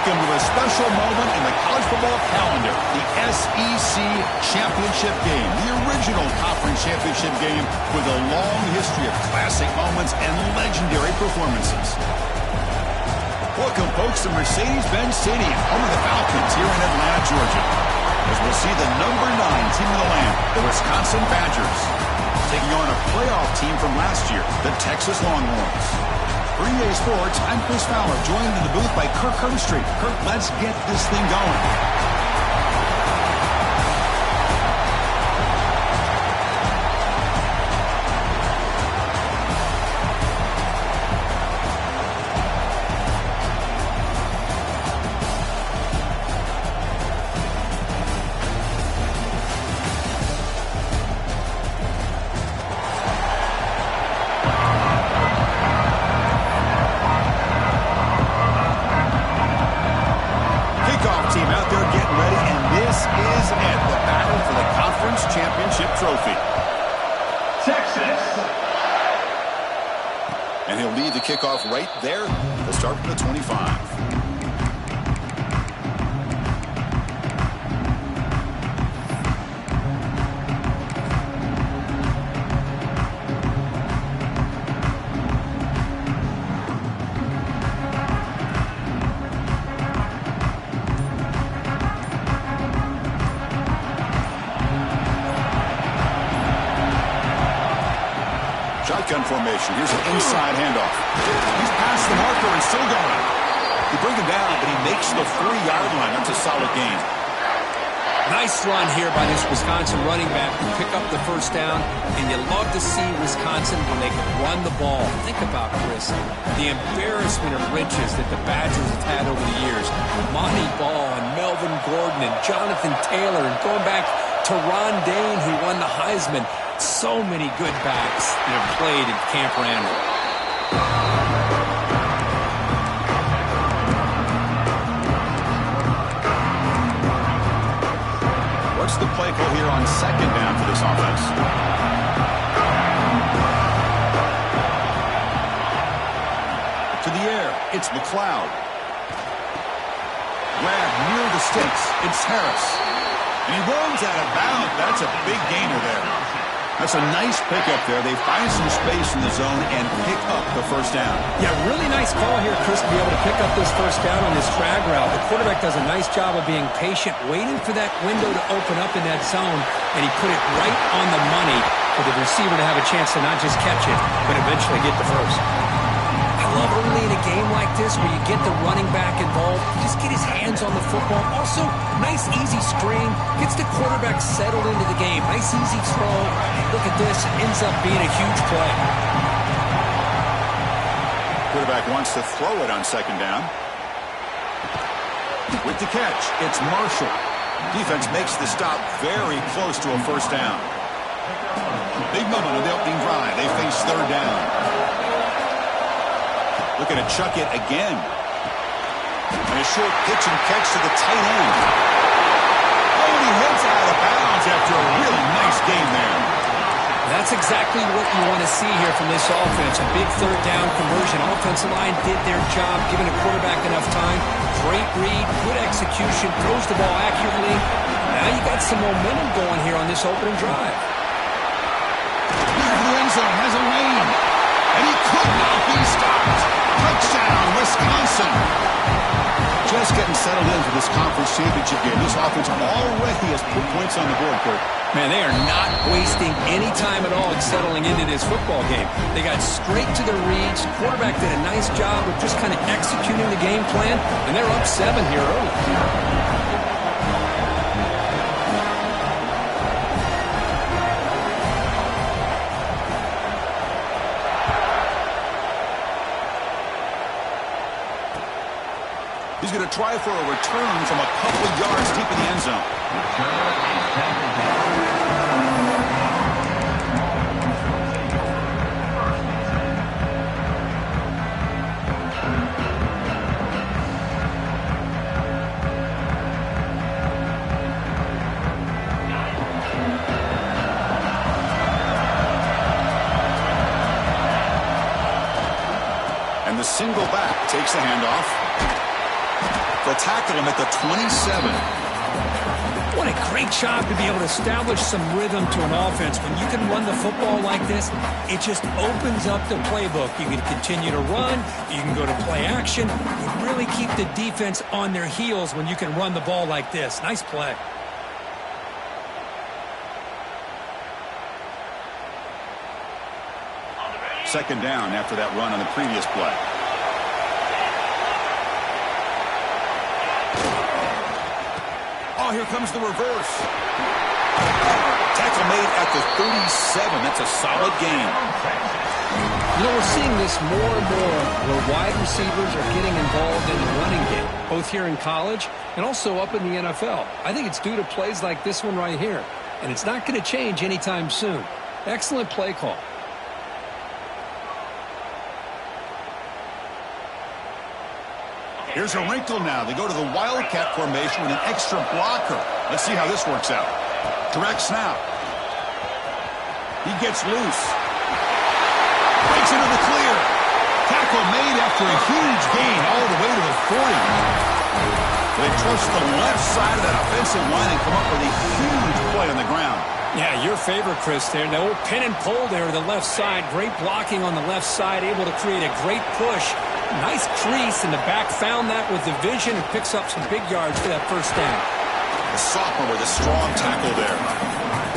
Welcome to a special moment in the college football calendar, the SEC Championship Game, the original conference championship game with a long history of classic moments and legendary performances. Welcome, folks, to Mercedes-Benz Stadium, home of the Falcons here in Atlanta, Georgia, as we'll see the number 9 team in the land, the Wisconsin Badgers, taking on a playoff team from last year, the Texas Longhorns. For EA Sports, I'm Chris Fowler, joined in the booth by Kirk Herbstreit. Kirk, let's get this thing going. Team out there getting ready, and this is it, the battle for the conference championship trophy. Texas. And he'll lead the kickoff right there. They'll start from the 25. Shotgun formation. Here's an inside handoff. He's past the marker and still going. They bring him down, but he makes the 3-yard line. That's a solid gain. Nice run here by this Wisconsin running back to pick up the first down, and you love to see Wisconsin when they can run the ball. Think about, Chris, the embarrassment of riches that the Badgers have had over the years. Monty Ball and Melvin Gordon and Jonathan Taylor, and going back to Ron Dayne, who won the Heisman. So many good backs that have played at Camp Randall. What's the play call here on second down for this offense? To the air, it's McLeod. Grab near the sticks, it's Harris. And he runs out of bounds. That's a big gainer there. That's a nice pickup there. They find some space in the zone and pick up the first down. Yeah, really nice call here, Chris, to be able to pick up this first down on this drag route. The quarterback does a nice job of being patient, waiting for that window to open up in that zone, and he put it right on the money for the receiver to have a chance to not just catch it, but eventually get the first. I love early in a game like this where you get the running back involved, just get his hands on the football. Also, nice easy screen, gets the quarterback settled into the game. Nice easy throw. Look at this, it ends up being a huge play. Quarterback wants to throw it on second down. With the catch, it's Marshall. Defense makes the stop very close to a first down. Big moment on the opening drive. They face third down. Looking to chuck it again. And a short pitch and catch to the tight end. Oh, and he heads out of bounds after a really nice game there. That's exactly what you want to see here from this offense. A big third down conversion. Offensive line did their job, giving the quarterback enough time. Great read, good execution, throws the ball accurately. Now you got some momentum going here on this opening drive. Here for the end zone, has a lane. And he could not be stopped. Touchdown, Wisconsin. Just getting settled in for this conference championship game. This offense already has put points on the board, Kirk. Man, they are not wasting any time at all in settling into this football game. They got straight to their reads. The quarterback did a nice job of just kind of executing the game plan, and they're up 7 here early. He's going to try for a return from a couple of yards deep in the end zone. And the single back takes the handoff. They'll tackle him at the 27. What a great job to be able to establish some rhythm to an offense. When you can run the football like this, it just opens up the playbook. You can continue to run. You can go to play action. You really keep the defense on their heels when you can run the ball like this. Nice play. Second down after that run on the previous play. Oh, here comes the reverse. Tackle made at the 37. That's a solid gain. You know, we're seeing this more and more where wide receivers are getting involved in the running game, both here in college and also up in the NFL. I think it's due to plays like this one right here, and it's not going to change anytime soon. Excellent play call. Here's a wrinkle now. They go to the Wildcat formation with an extra blocker. Let's see how this works out. Direct snap. He gets loose. Breaks into the clear. Tackle made after a huge gain all the way to the 40. They trust the left side of that offensive line and come up with a huge play on the ground. Yeah, your favorite, Chris, there. The old pin and pull there to the left side. Great blocking on the left side, able to create a great push. Nice crease, and the back found that with the vision and picks up some big yards for that first down. The sophomore with a strong tackle there.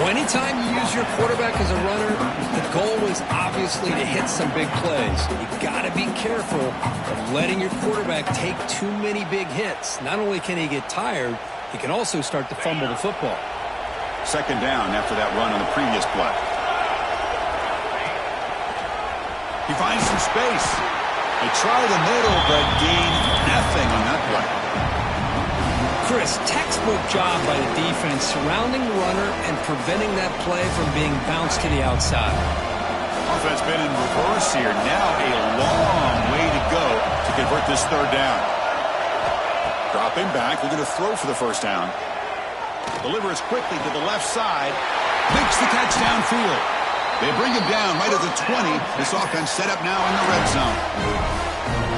Well, anytime you use your quarterback as a runner, the goal is obviously to hit some big plays. You've got to be careful of letting your quarterback take too many big hits. Not only can he get tired, he can also start to fumble the football. Second down after that run on the previous play. He finds some space. They try the middle, but gain nothing on that play. Chris, textbook job by the defense surrounding the runner and preventing that play from being bounced to the outside. Offense been in reverse here. Now a long way to go to convert this third down. Dropping back, looking to throw for the first down. Delivers quickly to the left side. Makes the catch downfield. They bring him down right at the 20. This offense set up now in the red zone.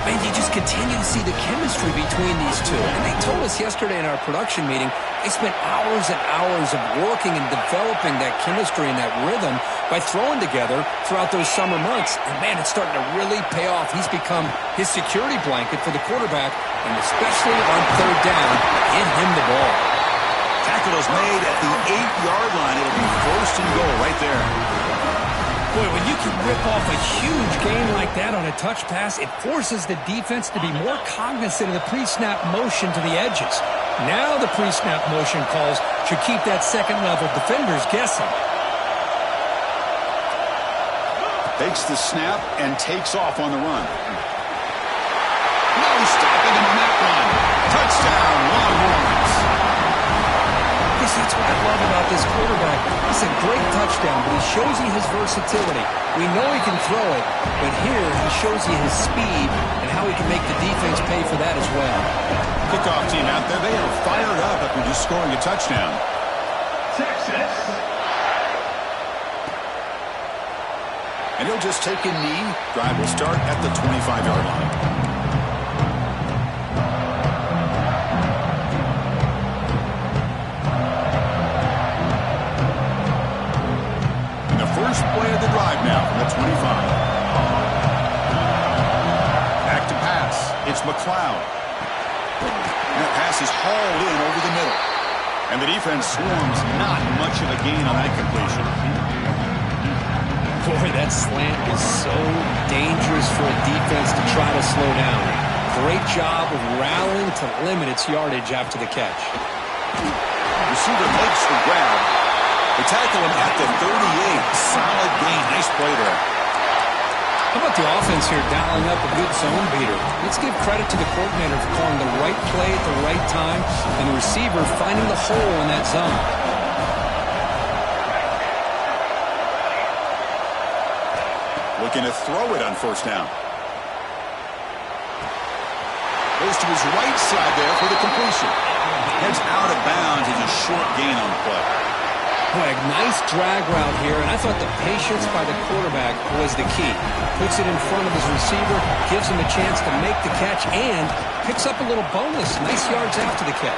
And you just continue to see the chemistry between these two. And they told us yesterday in our production meeting, they spent hours and hours of working and developing that chemistry and that rhythm by throwing together throughout those summer months. And, man, it's starting to really pay off. He's become his security blanket for the quarterback, and especially on third down, get him the ball. Tackle is made at the 8-yard line. It'll be first and goal right there. Boy, when you can rip off a huge gain like that on a touch pass, it forces the defense to be more cognizant of the pre-snap motion to the edges. Now the pre-snap motion calls should keep that second-level defenders guessing. Takes the snap and takes off on the run. No stopping him on that run. Touchdown, Longhorns. That's what I love about this quarterback. It's a great touchdown, but he shows you his versatility. We know he can throw it, but here he shows you his speed and how he can make the defense pay for that as well. Kickoff team out there, they are fired up after just scoring a touchdown. Texas. And he'll just take a knee. Drive will start at the 25-yard line. First play of the drive now from the 25. Back to pass. It's McLeod. And that pass is hauled in over the middle. And the defense swarms not much of a gain on that completion. Boy, that slant is so dangerous for a defense to try to slow down. Great job of rallying to limit its yardage after the catch. Receiver makes the grab. They tackle him at the 38. Solid gain. Nice play there. How about the offense here dialing up a good zone beater? Let's give credit to the coordinator for calling the right play at the right time and the receiver finding the hole in that zone. Looking to throw it on first down. Goes to his right side there for the completion. Heads out of bounds. It's a short gain on the play. Boy, a nice drag route here, and I thought the patience by the quarterback was the key. Puts it in front of his receiver, gives him a chance to make the catch, and picks up a little bonus. Nice yards after the catch.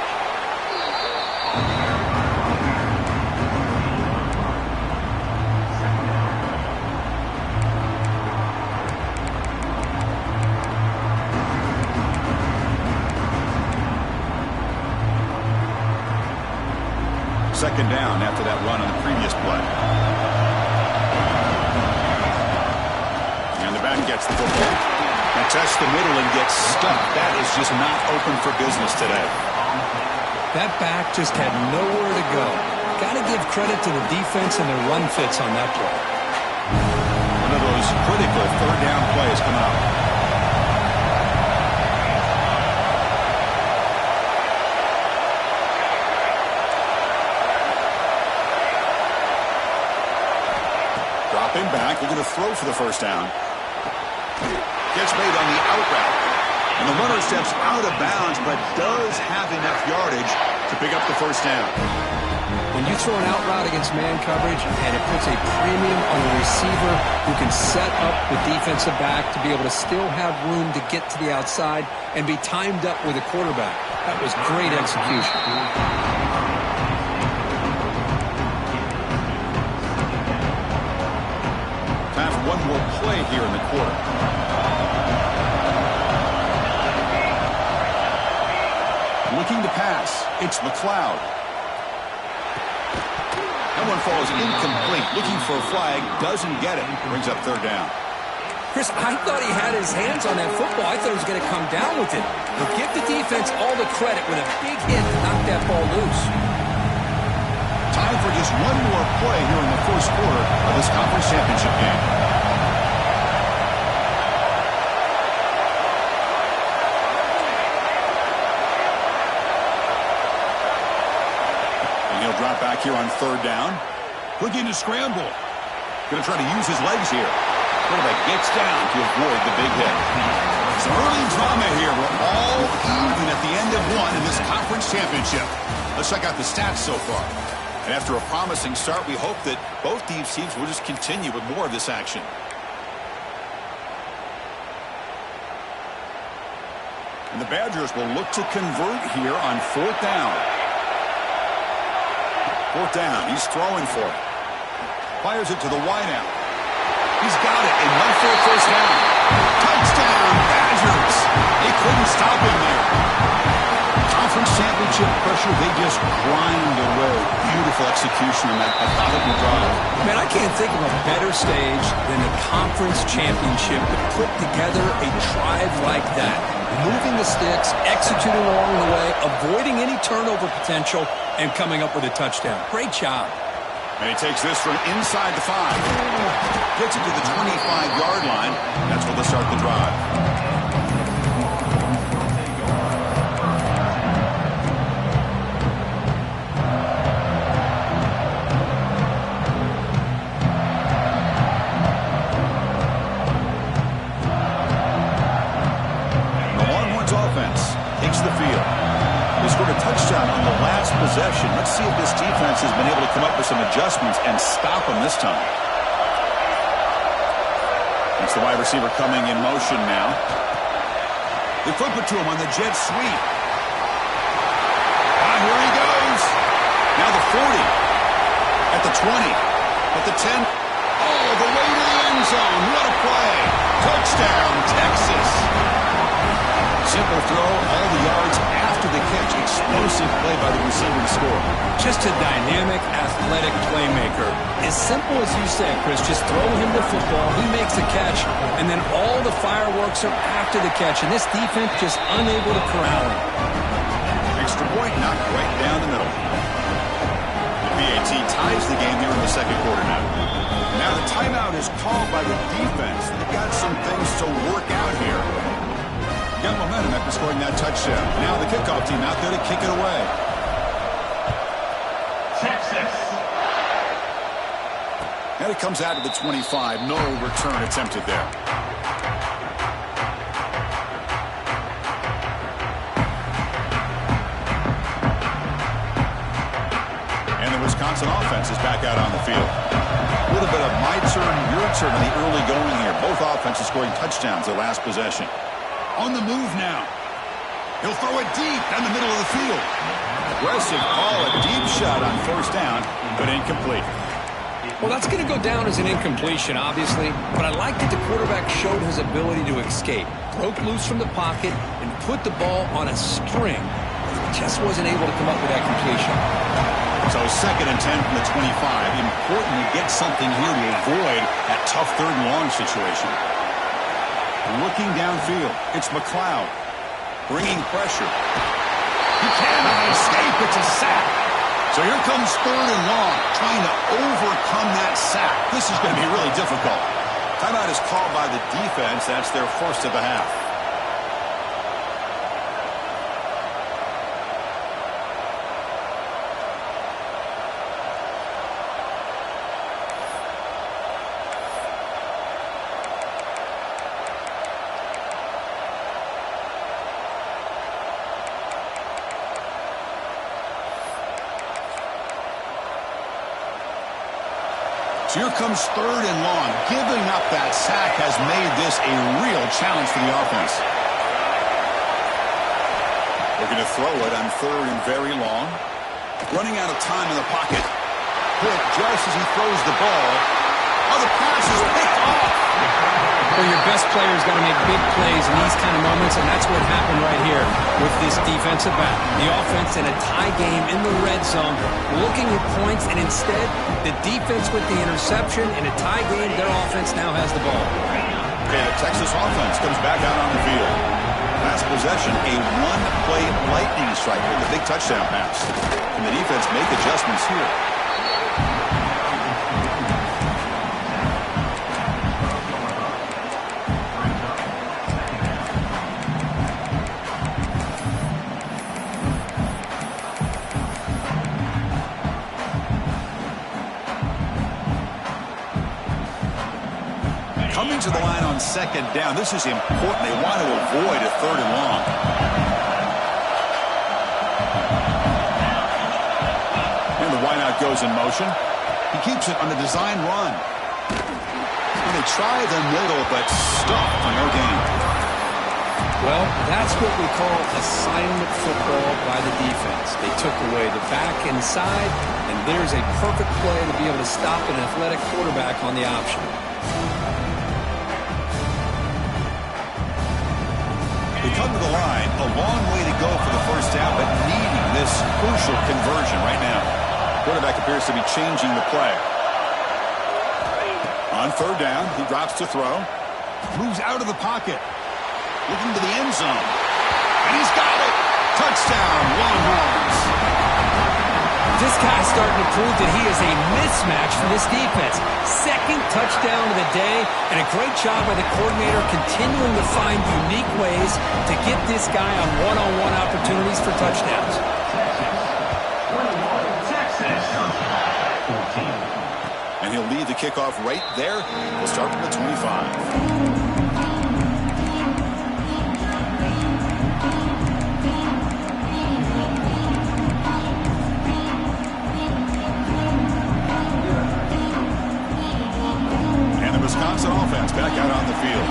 Second down after that run on the previous play. And the back gets the football. And tests the middle and gets stuck. That is just not open for business today. That back just had nowhere to go. Got to give credit to the defense and their run fits on that play. One of those critical third down plays coming up. Dropping back, looking to throw for the first down. Gets made on the out route. And the runner steps out of bounds, but does have enough yardage to pick up the first down. When you throw an out route against man coverage, and it puts a premium on the receiver who can set up the defensive back to be able to still have room to get to the outside and be timed up with a quarterback. That was great execution. Time for one more play here in the quarter. Looking to pass. It's McLeod. That one falls incomplete. Looking for a flag. Doesn't get it. Brings up third down. Chris, I thought he had his hands on that football. I thought he was going to come down with it. But give the defense all the credit with a big hit to knock that ball loose. Time for just one more play here in the first quarter of this conference championship game. And he'll drop back here on third down. Looking to scramble. Going to try to use his legs here. Quarterback gets down to avoid the big hit. Some early drama here. We're all even at the end of one in this conference championship. Let's check out the stats so far. And after a promising start, we hope that both these teams will just continue with more of this action. And the Badgers will look to convert here on fourth down. Fourth down. He's throwing for it. Fires it to the wideout. He's got it and went for a first down. Touchdown, Badgers. They couldn't stop him there. Conference championship pressure, they just grind away. Beautiful execution on that methodical drive. Man, I can't think of a better stage than the conference championship to put together a drive like that. Moving the sticks, executing along the way, avoiding any turnover potential, and coming up with a touchdown. Great job. And he takes this from inside the 5. Gets it to the 25-yard line. That's where they'll start the drive. The field. They scored a touchdown on the last possession. Let's see if this defense has been able to come up with some adjustments and stop them this time. It's the wide receiver coming in motion now. They flip it to him on the jet sweep. Ah, here he goes. Now the 40. At the 20. At the 10. Oh, the way to the end zone. What a play. Touchdown, Texas. Simple throw, all the yards after the catch. Explosive play by the receiver to score. Just a dynamic, athletic playmaker. As simple as you said, Chris, just throw him the football, he makes the catch, and then all the fireworks are after the catch, and this defense just unable to corral him. Extra point knocked right down the middle. The PAT ties the game here in the second quarter now. Now the timeout is called by the defense. They've got some things to work out here. Got momentum after scoring that touchdown. Now the kickoff team out there to kick it away. Texas. And it comes out of the 25. No return attempted there. And the Wisconsin Wisconsin offense is back out on the field. A little bit of my turn, your turn in the early going here. Both offenses scoring touchdowns their last possession. On the move now. He'll throw it deep down the middle of the field. Aggressive call, a deep shot on first down, but incomplete. Well, that's going to go down as an incompletion, obviously, but I like that the quarterback showed his ability to escape, broke loose from the pocket, and put the ball on a string. He just wasn't able to come up with that completion. So 2nd and 10 from the 25. Important to get something here to avoid that tough 3rd and long situation. Looking downfield, it's McLeod. Bringing pressure. He cannot escape. It's a sack. So here comes 3rd and long, trying to overcome that sack. This is going to be really difficult. Timeout is called by the defense. That's their first of the half. So here comes 3rd and long. Giving up that sack has made this a real challenge for the offense. They're going to throw it on 3rd and very long. Running out of time in the pocket. Hit just as he throws the ball. Oh, the pass is picked off. Well, your best player's got to make big plays in these kind of moments, and that's what happened right here with this defensive back. The offense in a tie game in the red zone, looking at points, and instead, the defense with the interception. In a tie game, their offense now has the ball. Okay, the Texas offense comes back out on the field. Last possession, a one-play lightning strike with a big touchdown pass. And the defense make adjustments here. Coming to the line on 2nd down. This is important. They want to avoid a 3rd and long. And the wideout goes in motion. He keeps it on the design run. And they try the middle, but stuffed for no gain. Well, that's what we call assignment football by the defense. They took away the back inside, and there's a perfect play to be able to stop an athletic quarterback on the option. They come to the line, a long way to go for the first down, but needing this crucial conversion right now. Quarterback appears to be changing the play. On 3rd down, he drops to throw. Moves out of the pocket. Looking to the end zone. And he's got it. Touchdown, Longhorns. This guy's starting to prove that he is a mismatch for this defense. 2nd touchdown of the day, and a great job by the coordinator continuing to find unique ways to get this guy on one-on-one opportunities for touchdowns. And he'll lead the kickoff right there. We'll start from the 25. Wisconsin offense back out on the field.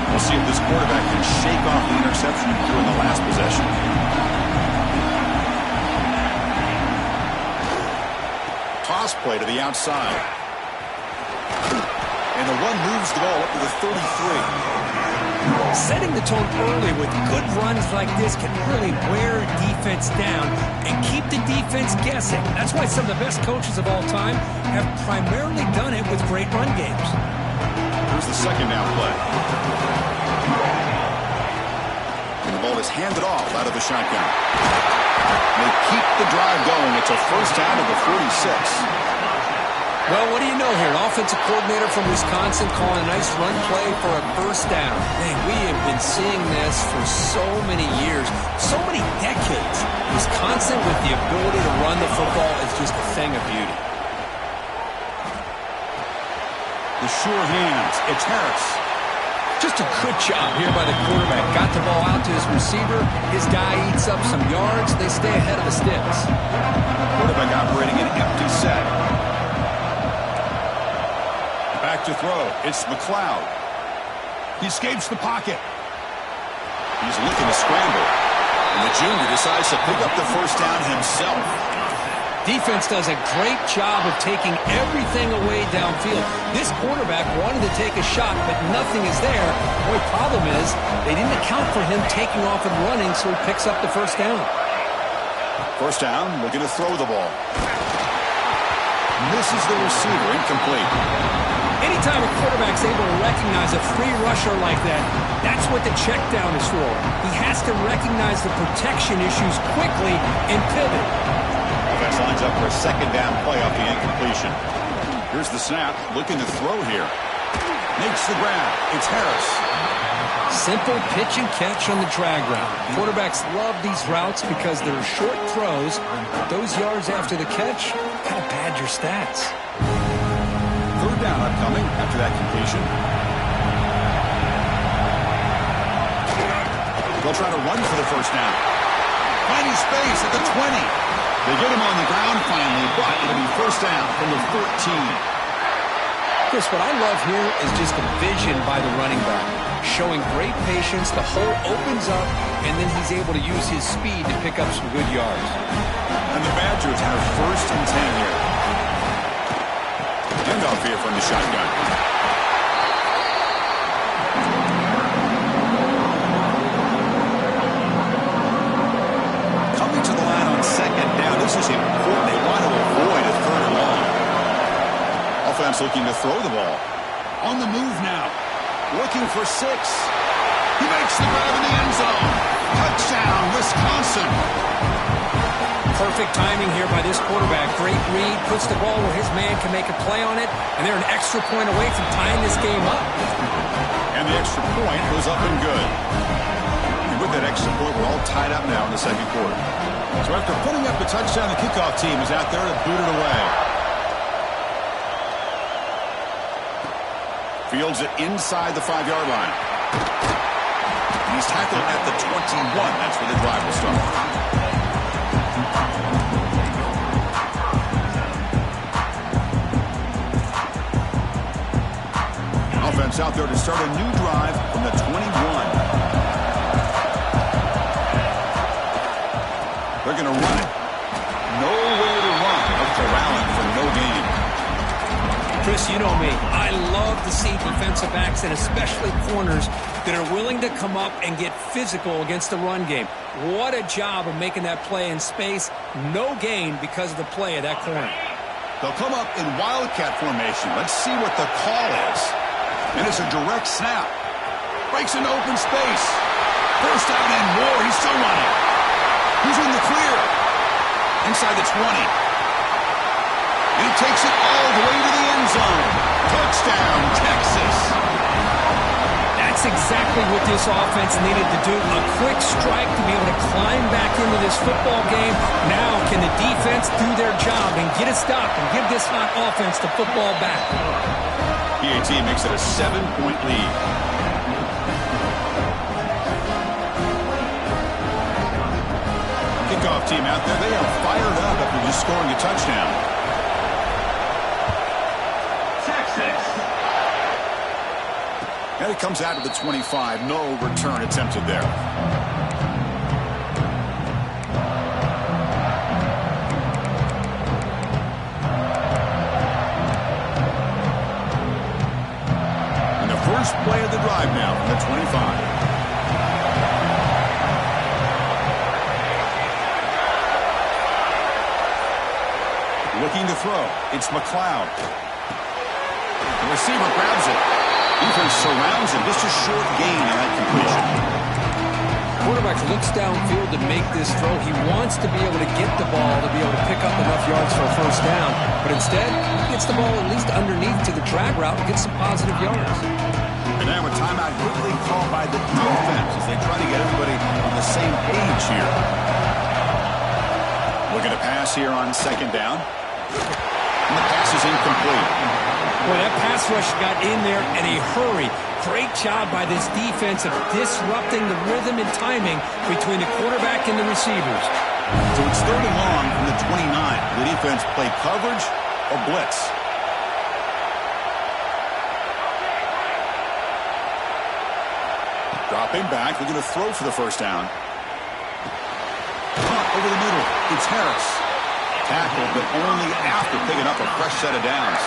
We'll see if this quarterback can shake off the interception he threw in the last possession. Toss play to the outside. And the one moves the ball up to the 33. Setting the tone early with good runs like this can really wear a defense down and keep the defense guessing. That's why some of the best coaches of all time have primarily done it with great run games. Here's the 2nd down play. And the ball is handed off out of the shotgun. They keep the drive going. It's a first down to the 46. Well, what do you know here? An offensive coordinator from Wisconsin calling a nice run play for a first down. Man, we have been seeing this for so many years, so many decades. Wisconsin with the ability to run the football is just a thing of beauty. The sure hands. It's Harris. Just a good job here by the quarterback. Got the ball out to his receiver. His guy eats up some yards. They stay ahead of the sticks. Quarterback operating an empty set. Back to throw. It's McLeod. He escapes the pocket. He's looking to scramble. And the junior decides to pick up the first down himself. Defense does a great job of taking everything away downfield. This quarterback wanted to take a shot, but nothing is there. The only problem is they didn't account for him taking off and running, so he picks up the first down. First down, looking to throw the ball. Misses the receiver, incomplete. Anytime a quarterback's able to recognize a free rusher like that, that's what the check down is for. He has to recognize the protection issues quickly and pivot. Offense lines up for a second down play off the incompletion. Here's the snap, looking to throw here. Makes the grab. It's Harris. Simple pitch and catch on the drag route. Quarterbacks love these routes because they're short throws, but those yards after the catch kind of pad your stats. Third down upcoming after that completion. They'll try to run for the first down. Finding space at the 20. They get him on the ground finally, but it'll be first down from the 14. Chris, what I love here is just the vision by the running back. Showing great patience, the hole opens up, and then he's able to use his speed to pick up some good yards. And the Badgers have first and 10 here. Handoff here from the shotgun. Coming to the line on second down. This is important. They want to avoid a third and long. Offense looking to throw the ball. On the move now. Looking for 6. He makes the grab in the end zone. Touchdown, Wisconsin. Perfect timing here by this quarterback. Great read, puts the ball where his man can make a play on it, and they're an extra point away from tying this game up. And the extra point goes up and good. And with that extra point, we're all tied up now in the second quarter. So after putting up the touchdown, the kickoff team is out there to boot it away. Fields it inside the 5-yard line. He's tackled at the 21. That's where the drive will start. Offense out there to start a new drive from the 21. They're going to run it. Nowhere to run. Up to Allen for no gain. Chris, you know me. I love to see defensive backs and especially corners that are willing to come up and get physical against the run game. What a job of making that play in space. No gain because of the play of that corner. They'll come up in wildcat formation. Let's see what the call is. And it's a direct snap. Breaks into open space. First down and more. He's still running. He's in the clear. Inside the 20. And he takes it all the way to the end zone. Touchdown, Texas. That's exactly what this offense needed to do. A quick strike to be able to climb back into this football game. Now can the defense do their job and get a stop and give this hot offense the football back? PAT makes it a 7-point lead. Kickoff team out there. They are fired up after just scoring a touchdown. Texas. And it comes out of the 25. No return attempted there. First play of the drive now from the 25. Looking to throw. It's McLeod. The receiver grabs it. Defense surrounds him. Just a short gain on that completion. Quarterback looks downfield to make this throw. He wants to be able to get the ball to be able to pick up enough yards for a first down. But instead, he gets the ball at least underneath to the drag route and gets some positive yards. And now a timeout quickly called by the defense as they try to get everybody on the same page here. Looking to pass here on second down. And the pass is incomplete. Boy, that pass rush got in there in a hurry. Great job by this defense of disrupting the rhythm and timing between the quarterback and the receivers. So it's 3rd and long from the 29. The defense play coverage or blitz. Dropping back, they're going to throw for the first down. Caught over the middle. It's Harris. Tackled, but only after picking up a fresh set of downs.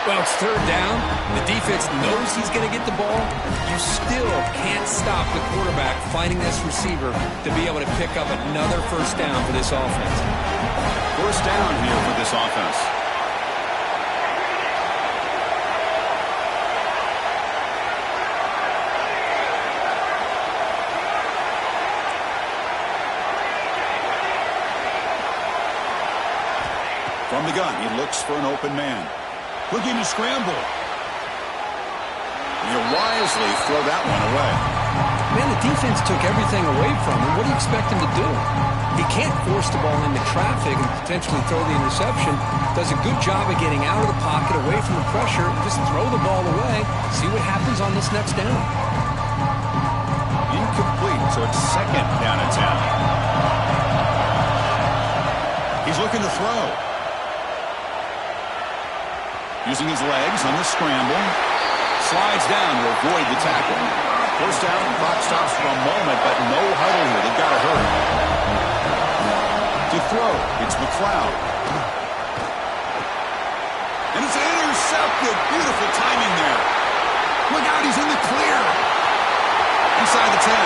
Well, it's 3rd down. The defense knows he's going to get the ball. You still can't stop the quarterback finding this receiver to be able to pick up another first down for this offense. First down here for this offense. From the gun, he looks for an open man. Looking to scramble. He'll wisely throw that one away. Man, the defense took everything away from him. What do you expect him to do? He can't force the ball into traffic and potentially throw the interception. Does a good job of getting out of the pocket, away from the pressure, just throw the ball away. See what happens on this next down. Incomplete, so it's 2nd down and 10. He's looking to throw. Using his legs on the scramble. Slides down to avoid the tackle. First down, clock stops for a moment, but no huddle here. They've got to hurry. To throw, it's McLeod. And it's intercepted. Beautiful timing there. Look out, he's in the clear. Inside the 10.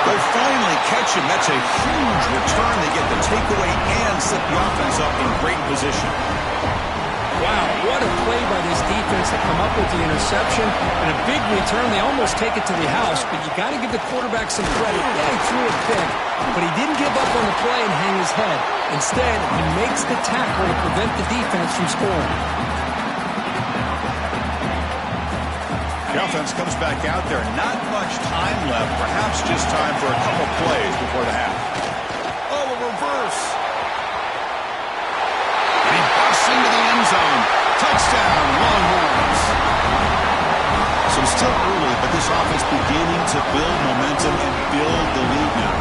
They'll finally catch him. That's a huge return. They get the takeaway and set the offense up in great position. Wow, what a play by this defense to come up with the interception and a big return. They almost take it to the house, but you got to give the quarterback some credit. Yeah, he threw it big, but he didn't give up on the play and hang his head. Instead, he makes the tackle to prevent the defense from scoring. The offense comes back out there. Not much time left. Perhaps just time for a couple plays before the half. Oh, a reverse. And he busts into the end zone. Touchdown, Longhorns. So it's still early, but this offense beginning to build momentum and build the lead now.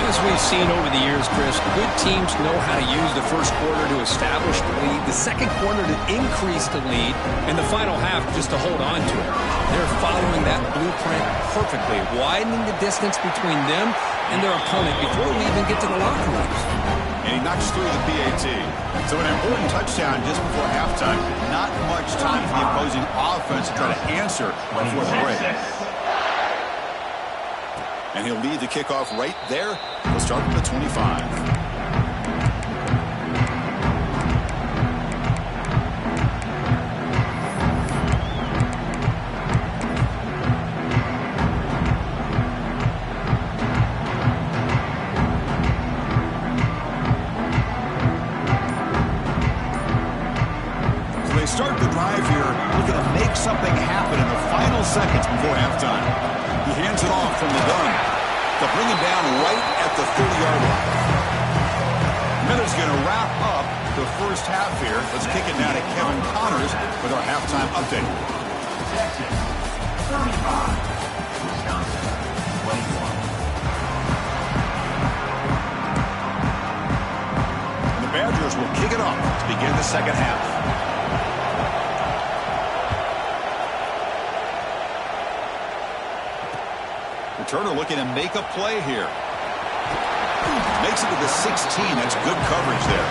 As we've seen over the years, Chris, good teams know how to use the first quarter to establish the lead, the second quarter to increase the lead, and the final half just to hold on to it. They're following that blueprint perfectly, widening the distance between them and their opponent before we even get to the locker rooms. And he knocks through the PAT. So an important touchdown just before halftime. Not much time for the opposing offense to try to answer before the break. And he'll lead the kickoff right there. He'll start from the 25. Start the drive here, looking to make something happen in the final seconds before halftime. He hands it off from the gun. They'll bring him down right at the 30-yard line. Miller's going to wrap up the first half here. Let's kick it now to Kevin Connors with our halftime update. Texas, 35. Wisconsin, 21. And the Badgers will kick it off to begin the second half. Turner looking to make a play here. Makes it to the 16. That's good coverage there.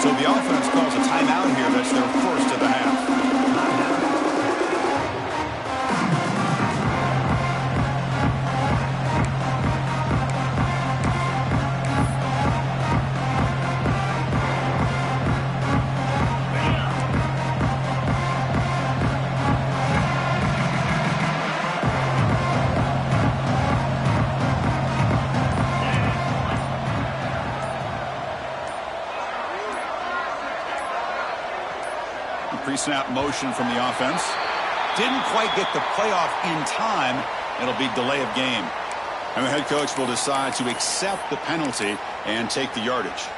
So the offense calls a timeout here. That's their first of the half. pre-snap motion from the offense. Didn't quite get the playoff in time. It'll be delay of game. And the head coach will decide to accept the penalty and take the yardage.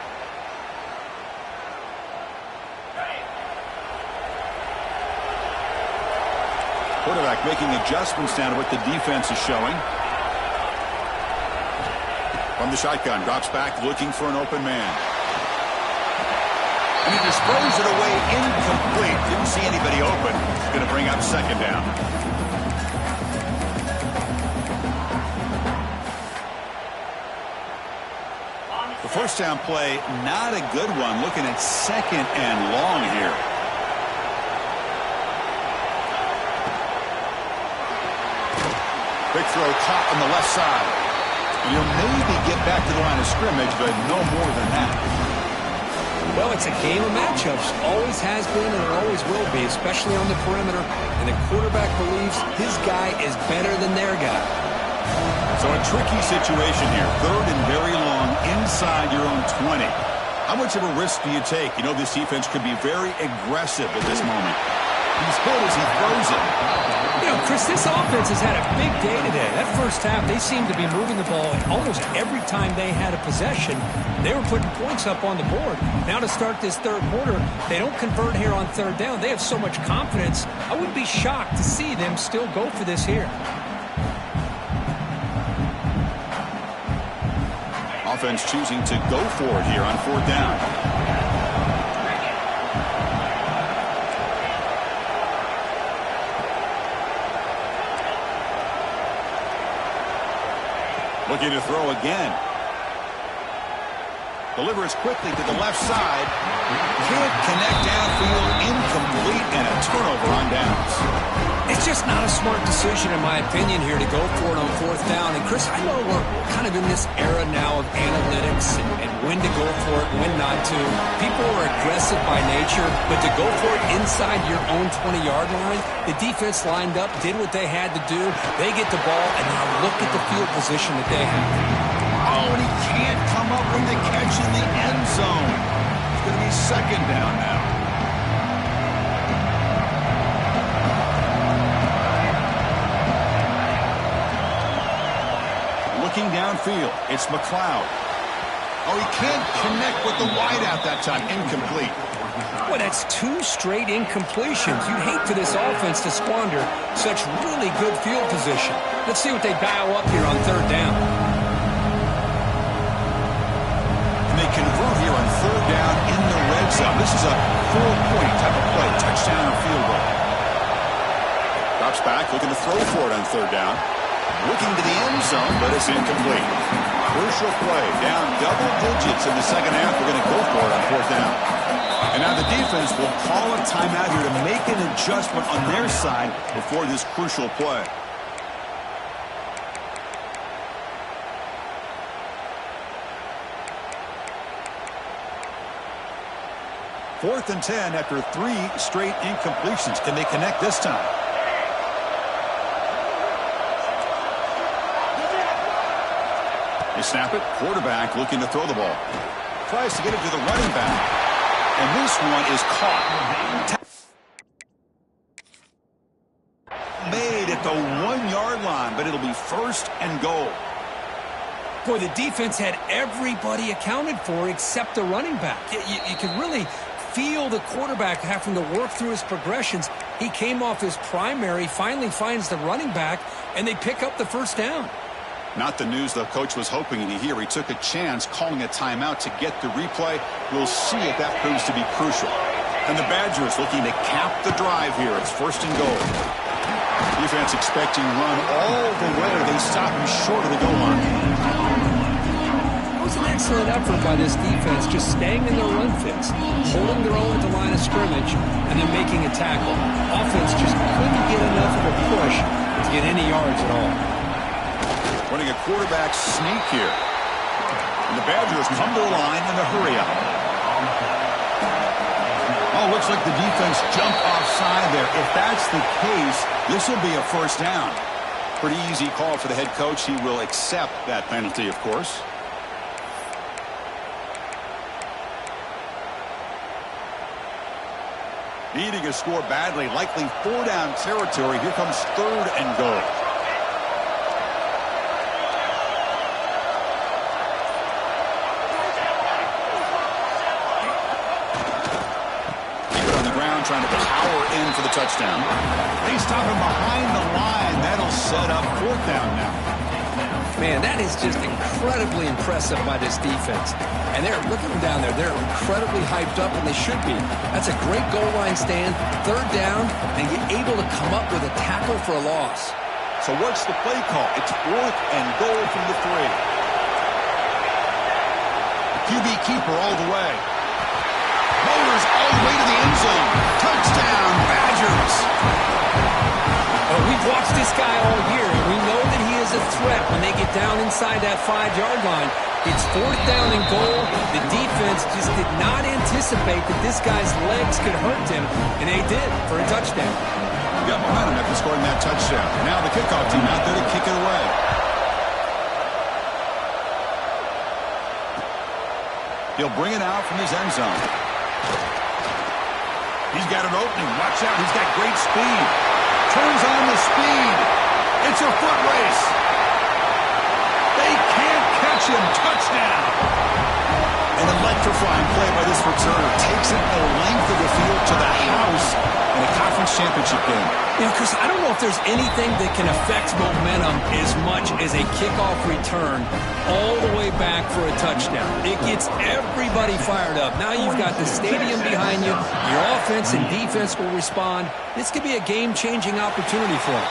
Quarterback making adjustments down to what the defense is showing. From the shotgun, drops back looking for an open man. And he just throws it away incomplete. Didn't see anybody open. Going to bring up second down. The first down play, not a good one. Looking at second and long here. Quick throw caught on the left side. And he'll maybe get back to the line of scrimmage, but no more than that. Well, it's a game of matchups. Always has been and it always will be, especially on the perimeter. And the quarterback believes his guy is better than their guy. So a tricky situation here. Third and very long inside your own 20. How much of a risk do you take? You know this defense could be very aggressive at this moment. He's hit as he throws it. You know, Chris, this offense has had a big day today. That first half, they seemed to be moving the ball, and almost every time they had a possession, they were putting points up on the board. Now to start this third quarter, they don't convert here on third down. They have so much confidence. I wouldn't be shocked to see them still go for this here. Offense choosing to go for it here on fourth down. Looking to throw again. Delivers quickly to the left side. Can't connect downfield. Incomplete and a turnover on downs. It's just not a smart decision, in my opinion, here to go for it on fourth down. And, Chris, I know we're kind of in this era now of analytics and when to go for it, when not to. People are aggressive by nature, but to go for it inside your own 20-yard line, the defense lined up, did what they had to do. They get the ball, and now look at the field position that they have. Oh, and he can't come up with the catch in the end zone. It's going to be second down now. Looking downfield, it's McLeod. Oh, he can't connect with the wideout that time. Incomplete. Boy, that's two straight incompletions. You'd hate for this offense to squander such really good field position. Let's see what they dial up here on third down. And they convert here on third down in the red zone. This is a 4-point type of play. Touchdown or field goal. Drops back, looking to throw for it on third down. Looking to the end zone, but it's incomplete. Crucial play, down double digits in the second half. We're going to go for it on fourth down. And now the defense will call a timeout here to make an adjustment on their side before this crucial play. Fourth and 10 after 3 straight incompletions. Can they connect this time? They snap it. Quarterback looking to throw the ball. Tries to get it to the running back. And this one is caught. Made at the 1-yard line, but it'll be first and goal. Boy, the defense had everybody accounted for except the running back. You can really feel the quarterback having to work through his progressions. He came off his primary, finally finds the running back, and they pick up the first down. Not the news the coach was hoping to hear. He took a chance calling a timeout to get the replay. We'll see if that proves to be crucial. And the Badgers looking to cap the drive here. It's first and goal. Defense expecting run all the way. They stop him short of the goal line. It was an excellent effort by this defense, just staying in their run fits, holding their own at the line of scrimmage, and then making a tackle. Offense just couldn't get enough of a push to get any yards at all. Running a quarterback sneak here. And the Badgers come to the line in a hurry up. Oh, looks like the defense jumped offside there. If that's the case, this will be a first down. Pretty easy call for the head coach. He will accept that penalty, of course. Needing a score badly, likely 4-down territory. Here comes 3rd and goal. Keep it on the ground, trying to power in for the touchdown. They stop him behind the line. That'll set up 4th down now. Man, that is just incredibly impressive by this defense. And they're looking down there. They're incredibly hyped up, and they should be. That's a great goal line stand, 3rd down, and you're able to come up with a tackle for a loss. So what's the play call? It's 4th and goal from the 3. QB keeper all the way. Motors all the way to the end zone. Touchdown, Badgers. Well, we've watched this guy all year, and we know that he is a threat when they get down inside that 5-yard line. It's 4th down and goal. The defense just did not anticipate that this guy's legs could hurt him, and they did for a touchdown. Got behind him after scoring that touchdown. Now the kickoff team out there to kick it away. He'll bring it out from his end zone. He's got an opening. Watch out. He's got great speed. Turns on the speed. It's a foot race. They can't catch him. Touchdown. An electrifying play by this returner. Takes it the length of the field to the house in a conference championship game. You know, Chris, I don't know if there's anything that can affect momentum as much as a kickoff return all the way back for a touchdown. It gets everybody fired up. Now you've got the stadium behind you. Your offense and defense will respond. This could be a game-changing opportunity for them.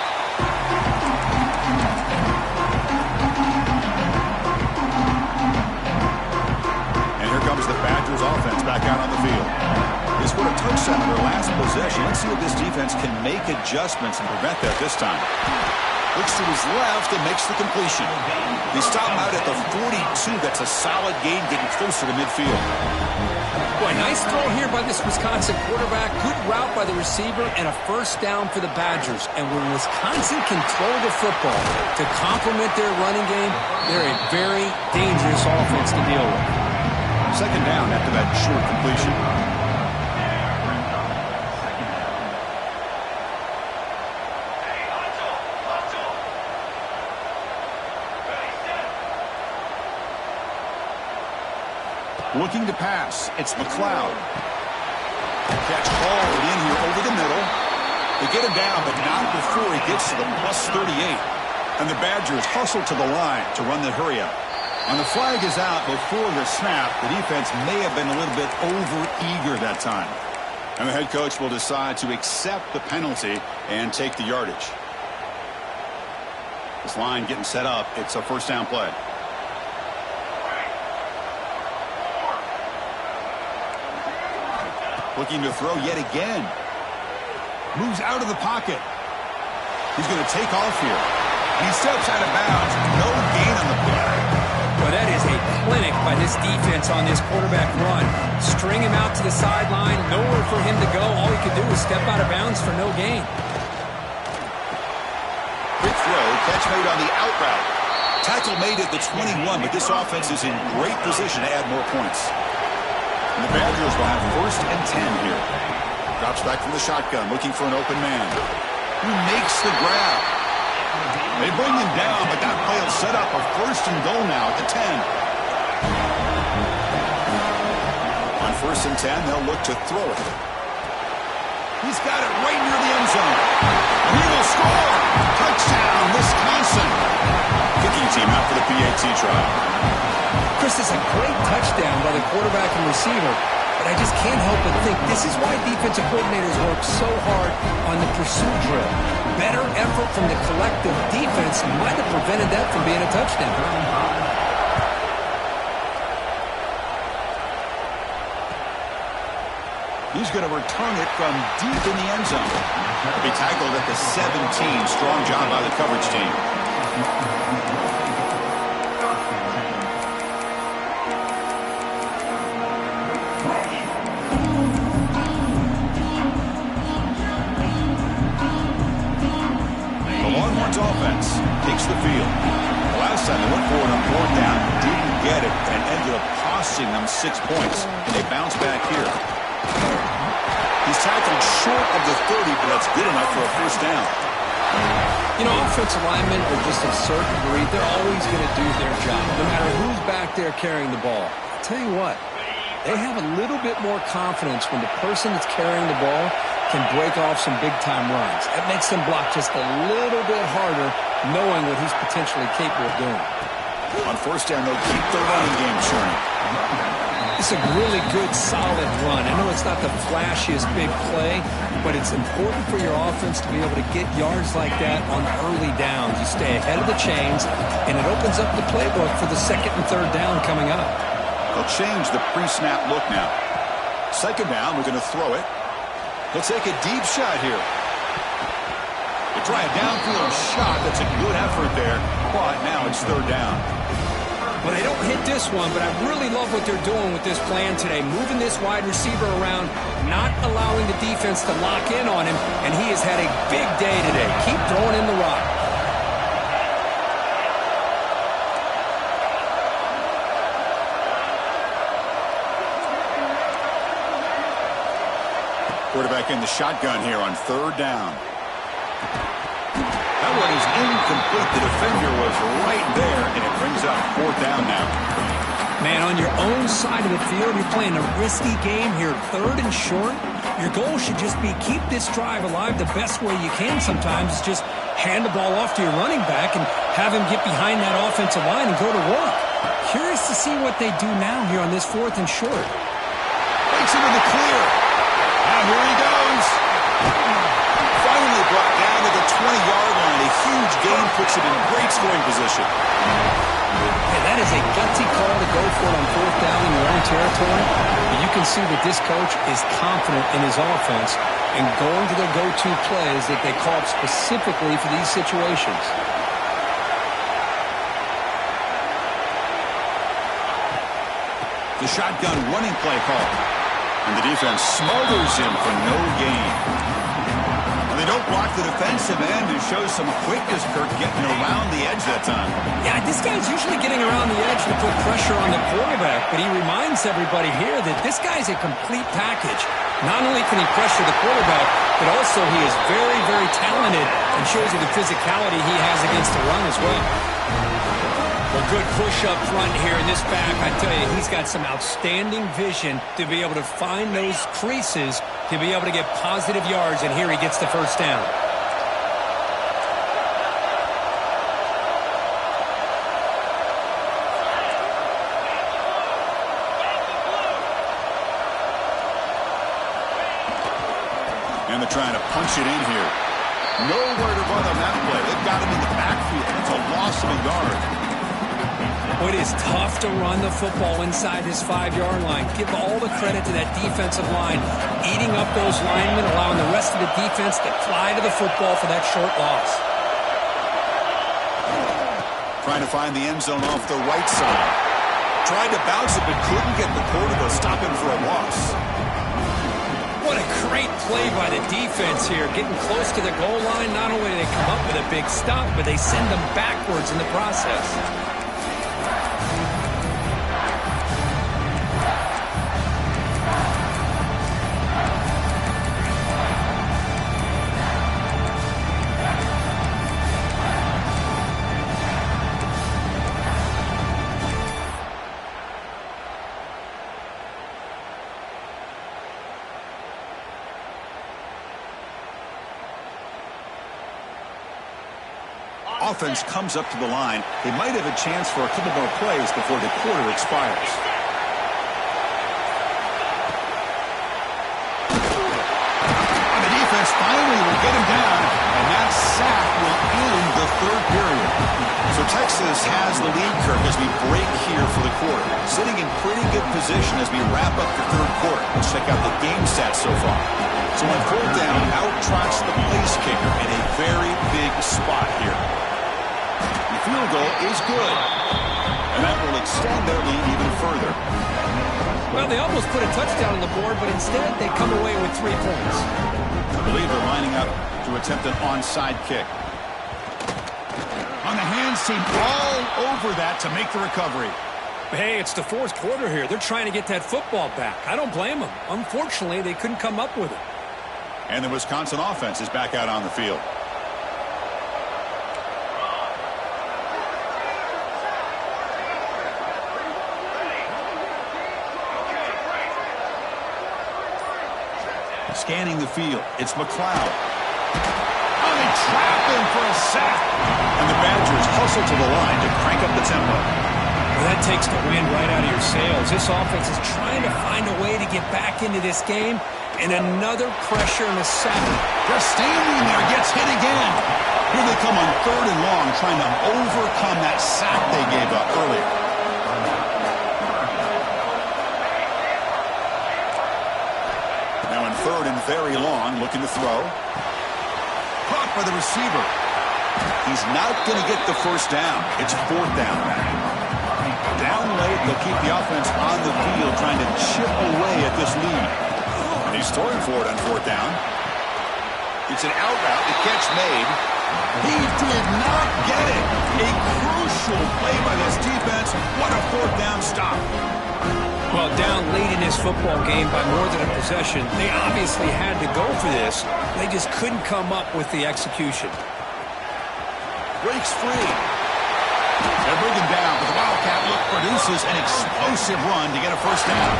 And here comes the Badgers offense back out on the field. They scored a touchdown on their last possession. Let's see if this defense can make adjustments and prevent that this time. Looks to his left and makes the completion. They stop him out at the 42. That's a solid gain, getting closer to midfield. Boy, nice throw here by this Wisconsin quarterback. Good route by the receiver and a 1st down for the Badgers. And when Wisconsin can throw the football to complement their running game, they're a very dangerous offense to deal with. 2nd down after that short completion. Looking to pass. It's McLeod. Catch hauled in here over the middle. They get him down, but not before he gets to the +38. And the Badgers hustle to the line to run the hurry-up. And the flag is out before the snap. The defense may have been a little bit over-eager that time. And the head coach will decide to accept the penalty and take the yardage. This line getting set up. It's a 1st down play. Looking to throw yet again. Moves out of the pocket. He's going to take off here. He steps out of bounds. No gain on the play. Well, that is a clinic by this defense on this quarterback run. String him out to the sideline. Nowhere for him to go. All he could do was step out of bounds for no gain. Quick throw. Catch made on the out route. Tackle made at the 21, but this offense is in great position to add more points. And the Badgers will have 1st and 10 here. Drops back from the shotgun, looking for an open man. Who makes the grab? They bring him down, but that play will set up a 1st and goal now at the 10. On 1st and 10, they'll look to throw it. He's got it right near the end zone. And he will score. Touchdown, Wisconsin. Kicking team out for the PAT try. Chris, is a great touchdown by the quarterback and receiver, but I just can't help but think this is why defensive coordinators work so hard on the pursuit drill. Better effort from the collective defense might have prevented that from being a touchdown. He's going to return it from deep in the end zone. He'll be tackled at the 17. Strong job by the coverage team. Offense takes the field. The last time they went for it on 4th down, didn't get it, and ended up costing them 6 points. And they bounce back here. He's tackled short of the 30, but that's good enough for a first down. You know, offensive linemen are just a certain breed. They're always going to do their job, no matter who's back there carrying the ball. I'll tell you what, they have a little bit more confidence when the person that's carrying the ball can break off some big-time runs. That makes them block just a little bit harder, knowing what he's potentially capable of doing. On first down, they'll keep the running game churning. It's a really good, solid run. I know it's not the flashiest big play, but it's important for your offense to be able to get yards like that on early downs. You stay ahead of the chains, and it opens up the playbook for the second and third down coming up. They'll change the pre-snap look now. Second down, we're going to throw it. He'll take a deep shot here. They try a downfield shot. That's a good effort there, but now it's third down. Well, they don't hit this one, but I really love what they're doing with this plan today. Moving this wide receiver around, not allowing the defense to lock in on him, and he has had a big day today. Keep throwing in the rock. Quarterback in the shotgun here on third down. That one is incomplete. The defender was right there, and it brings up fourth down now. Man, on your own side of the field, you're playing a risky game here, third and short. Your goal should just be keep this drive alive the best way you can sometimes. Is just hand the ball off to your running back and have him get behind that offensive line and go to work. Curious to see what they do now here on this fourth and short. Takes him in the clear. And here he goes. Finally brought down to the 20-yard line. A huge gain puts him in great scoring position. Hey, that is a gutsy call to go for it on fourth down in your own territory. But you can see that this coach is confident in his offense and going to the go-to plays that they call specifically for these situations. The shotgun running play call. And the defense smothers him for no gain. And they don't block the defensive end, who shows some quickness, Kirk, getting around the edge that time. Yeah, this guy's usually getting around the edge to put pressure on the quarterback, but he reminds everybody here that this guy's a complete package. Not only can he pressure the quarterback, but also he is very, very talented and shows you the physicality he has against the run as well. Well, good push up front here in this back. I tell you, he's got some outstanding vision to be able to find those creases, to be able to get positive yards, and here he gets the first down. And they're trying to punch it in here. Nowhere to run on that play. They've got him in the backfield. It's a loss of a yard. It is tough to run the football inside this 5-yard line. Give all the credit to that defensive line, eating up those linemen, allowing the rest of the defense to fly to the football for that short loss. Trying to find the end zone off the right side. Tried to bounce it, but couldn't get the quarter to stop him for a loss. What a great play by the defense here. Getting close to the goal line, not only do they come up with a big stop, but they send them backwards in the process. Offense comes up to the line. They might have a chance for a couple more plays before the quarter expires. And the defense finally will get him down, and that sack will end the third period. So Texas has the lead, Kirk, as we break here for the quarter. Sitting in pretty good position as we wrap up the third quarter. Let's check out the game stats so far. So on fourth down, out trots the place kicker in a very big spot here. The field goal is good, and that will extend their lead even further. Well, they almost put a touchdown on the board, but instead they come away with 3 points. I believe they're lining up to attempt an onside kick. On the hands team, all over that to make the recovery. Hey, it's the fourth quarter here. They're trying to get that football back. I don't blame them. Unfortunately, they couldn't come up with it. And the Wisconsin offense is back out on the field. Scanning the field, it's McLeod. Oh, they trap him for a sack. And the Badgers hustle to the line to crank up the tempo. Well, that takes the wind right out of your sails. This offense is trying to find a way to get back into this game, and another pressure in the second. They're standing there, gets hit again. Here they come on 3rd and long, trying to overcome that sack they gave up earlier. Now in 3rd and very long, looking to throw. Caught by the receiver. He's not going to get the first down. It's 4th down. Down late, they'll keep the offense on the field, trying to chip away at this lead. And he's throwing for it on 4th down. It's an out route, the catch made. He did not get it. A crucial play by this defense. What a 4th down stop. Well, down late in this football game by more than a possession, they obviously had to go for this. They just couldn't come up with the execution. Breaks free. They're bringing down, but the Wildcat look produces an explosive run to get a first down.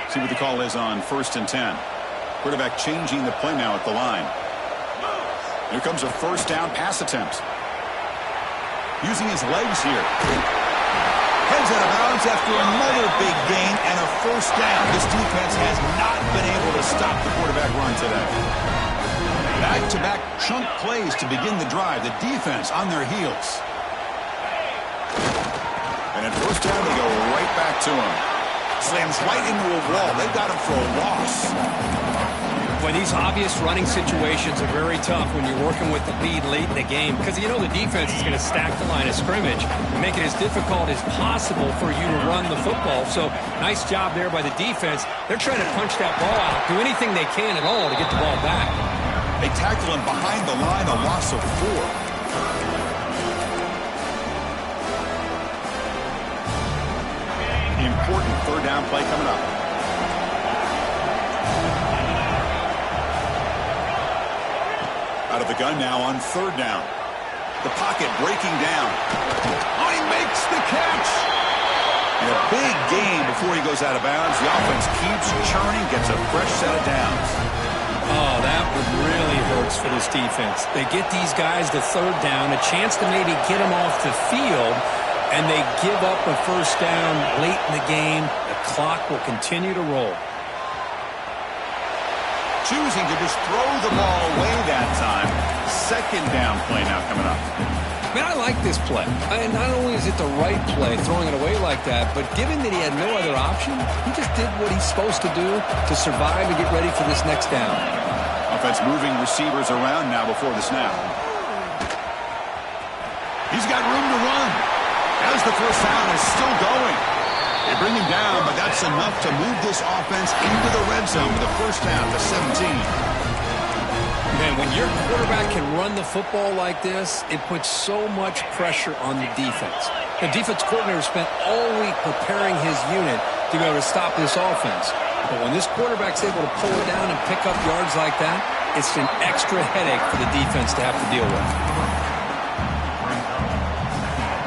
See what the call is on 1st and 10. Quarterback changing the play now at the line. Here comes a first down pass attempt. Using his legs here. Heads out of bounds after another big gain and a first down. This defense has not been able to stop the quarterback run today. Back-to-back chunk plays to begin the drive. The defense on their heels. And at first down, they go right back to him. Slams right into a wall. They've got him for a loss. Boy, these obvious running situations are very tough when you're working with the lead late in the game because you know the defense is going to stack the line of scrimmage and make it as difficult as possible for you to run the football. So nice job there by the defense. They're trying to punch that ball out, do anything they can at all to get the ball back. They tackle him behind the line, a loss of 4. Important 3rd down play coming up. Out of the gun now on 3rd down. The pocket breaking down. Oh, he makes the catch. And a big gain before he goes out of bounds. The offense keeps churning, gets a fresh set of downs. Oh, that one really hurts for this defense. They get these guys to 3rd down, a chance to maybe get them off the field, and they give up a first down late in the game. The clock will continue to roll. Choosing to just throw the ball away that time. 2nd down play now coming up. Man, I like this play. And not only is it the right play, throwing it away like that, but given that he had no other option, he just did what he's supposed to do to survive and get ready for this next down. Offense moving receivers around now before the snap. He's got room to run. As the first down is still going. They bring him down, but that's enough to move this offense into the red zone with a first down to 17. Man, when your quarterback can run the football like this, it puts so much pressure on the defense. The defense coordinator spent all week preparing his unit to be able to stop this offense. But when this quarterback's able to pull it down and pick up yards like that, it's an extra headache for the defense to have to deal with.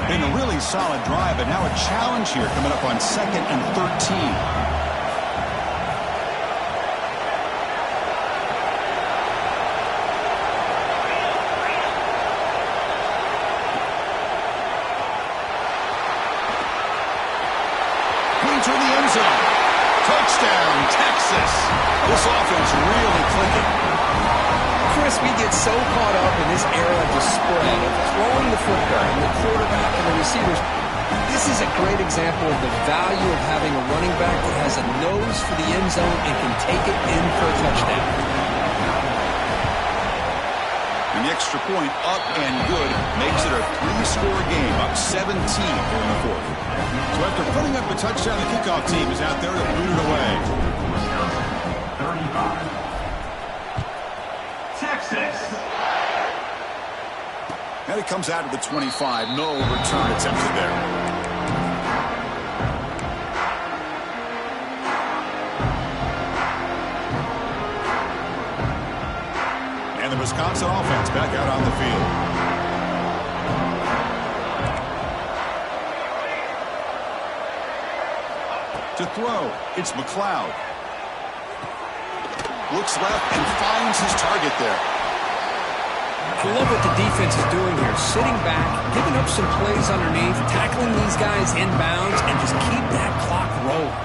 Been a really solid drive, but now a challenge here coming up on 2nd and 13. Going to the end zone. Touchdown, Texas. This offense really clicking. Chris, we get so caught up in this era of the spread, of throwing the football, and the quarterback and the receivers. This is a great example of the value of having a running back that has a nose for the end zone and can take it in for a touchdown. And the extra point up and good makes it a 3-score game, up 17 here in the 4th. So after putting up a touchdown, the kickoff team is out there to boot it away. Wisconsin, 35. Texas. And it comes out of the 25. No return attempted there. And the Wisconsin offense back out on the field. To throw, it's McLeod. Looks left and finds his target there. I love what the defense is doing here. Sitting back, giving up some plays underneath, tackling these guys inbounds, and just keep that clock rolling.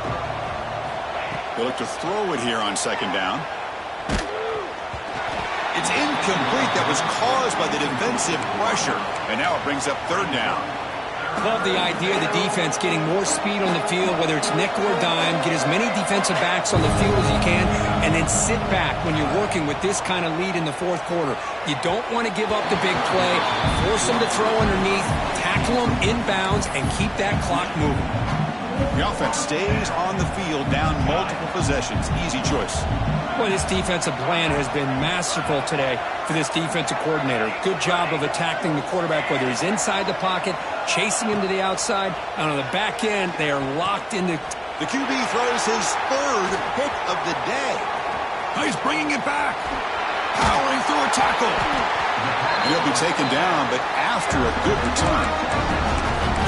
They look to throw it here on second down. It's incomplete. That was caused by the defensive pressure. And now it brings up third down. Love the idea of the defense getting more speed on the field, whether it's nickel or dime, get as many defensive backs on the field as you can, and then sit back when you're working with this kind of lead in the fourth quarter. You don't want to give up the big play, force them to throw underneath, tackle them inbounds, and keep that clock moving. The offense stays on the field, down multiple possessions. Easy choice. Boy, this defensive plan has been masterful today for this defensive coordinator. Good job of attacking the quarterback, whether he's inside the pocket, chasing him to the outside, and on the back end, they are locked into. The QB throws his third pick of the day. He's bringing it back. Powering through a tackle. He'll be taken down, but after a good return.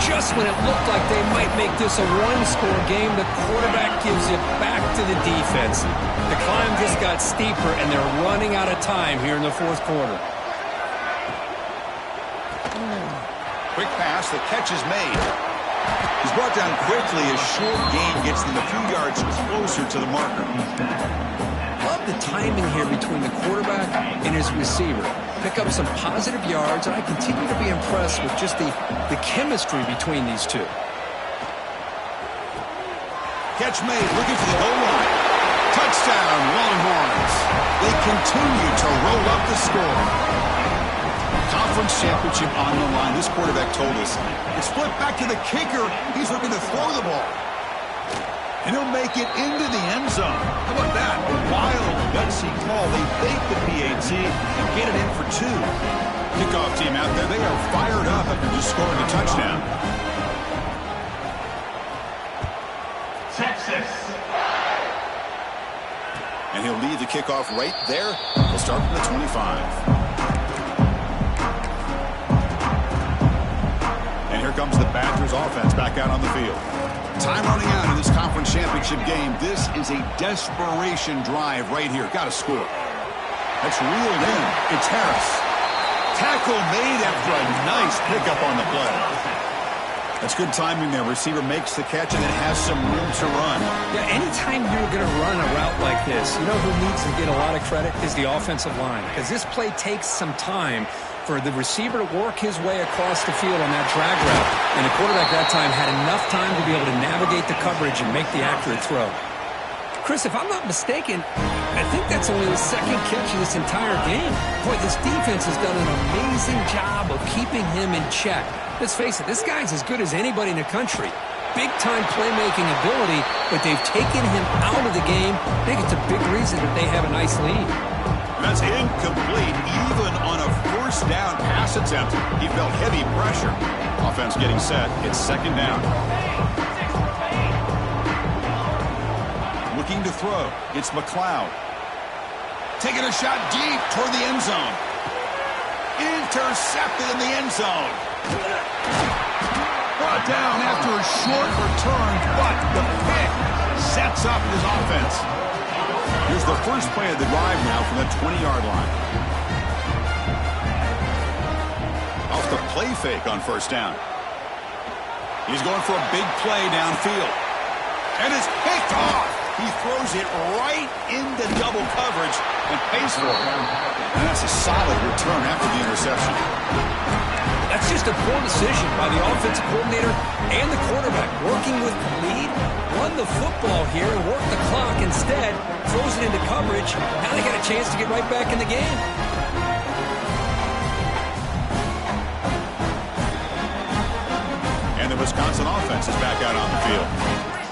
Just when it looked like they might make this a one-score game, the quarterback gives it back to the defense. The climb just got steeper, and they're running out of time here in the fourth quarter. Quick pass, the catch is made. He's brought down quickly. A short gain gets them a few yards closer to the marker. Love the timing here between the quarterback and his receiver. Pick up some positive yards, and I continue to be impressed with just the chemistry between these two. Catch made, looking for the goal line. Touchdown, Longhorns. They continue to roll up the score. Conference championship on the line. This quarterback told us it's flipped back to the kicker. He's looking to throw the ball. And he'll make it into the end zone. How about that? A wild, gutsy call. They fake the PAT and get it in for two. Kickoff team out there. They are fired up after just scoring a touchdown. Texas. And he'll lead the kickoff right there. He'll start from the 25. And here comes the Badgers offense back out on the field. Time running out in this conference championship game. This is a desperation drive right here. Got to score. That's reeled in. It's Harris. Tackle made after a nice pickup on the play. That's good timing there. Receiver makes the catch and then has some room to run. Yeah, anytime you're going to run a route like this, you know who needs to get a lot of credit is the offensive line. Because this play takes some time for the receiver to work his way across the field on that drag route. And the quarterback that time had enough time to be able to navigate the coverage and make the accurate throw. Chris, if I'm not mistaken, I think that's only the second catch of this entire game. Boy, this defense has done an amazing job of keeping him in check. Let's face it, this guy's as good as anybody in the country. Big-time playmaking ability, but they've taken him out of the game. I think it's a big reason that they have a nice lead. That's incomplete. Even on a first down pass attempt, he felt heavy pressure. Offense getting set. It's second down. Looking to throw. It's McLeod. Taking a shot deep toward the end zone. Intercepted in the end zone. Brought down after a short return, but the pick sets up his offense. Here's the first play of the drive now from the 20-yard line. Off the play fake on first down. He's going for a big play downfield. And it's picked off. He throws it right into double coverage and pays for it. And that's a solid return after the interception. That's just a poor decision by the offensive coordinator and the quarterback. Working with the lead, run the football here and work the clock instead. Throws it into coverage. Now they got a chance to get right back in the game. And the Wisconsin offense is back out on the field.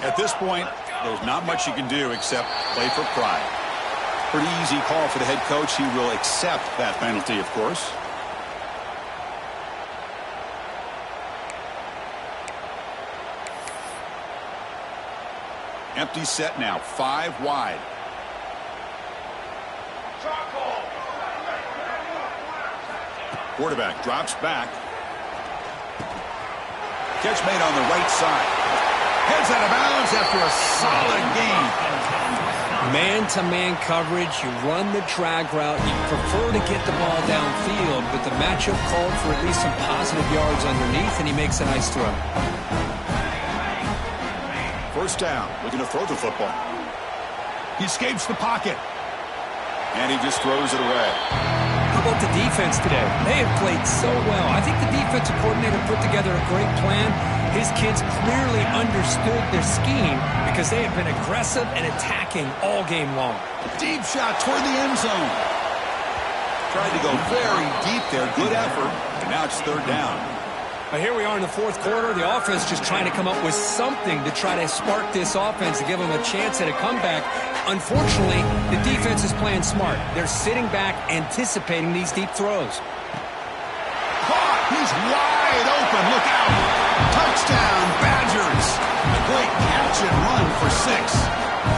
At this point, there's not much you can do except play for pride. Pretty easy call for the head coach. He will accept that penalty, of course. Empty set now, 5 wide. Quarterback drops back. Catch made on the right side. Heads out of bounds after a solid gain. Man-to-man coverage, you run the drag route, you prefer to get the ball downfield, but the matchup called for at least some positive yards underneath, and he makes a nice throw. First down, looking to throw the football. He escapes the pocket. And he just throws it away. How about the defense today? They have played so well. I think the defensive coordinator put together a great plan. His kids clearly understood their scheme because they have been aggressive and attacking all game long. Deep shot toward the end zone. Tried to go very deep there. Good effort. And now it's third down. Here we are in the fourth quarter. The offense just trying to come up with something to try to spark this offense and give them a chance at a comeback. Unfortunately, the defense is playing smart. They're sitting back, anticipating these deep throws. Caught! He's wide open. Look out! Touchdown, Badgers! A great catch and run for 6.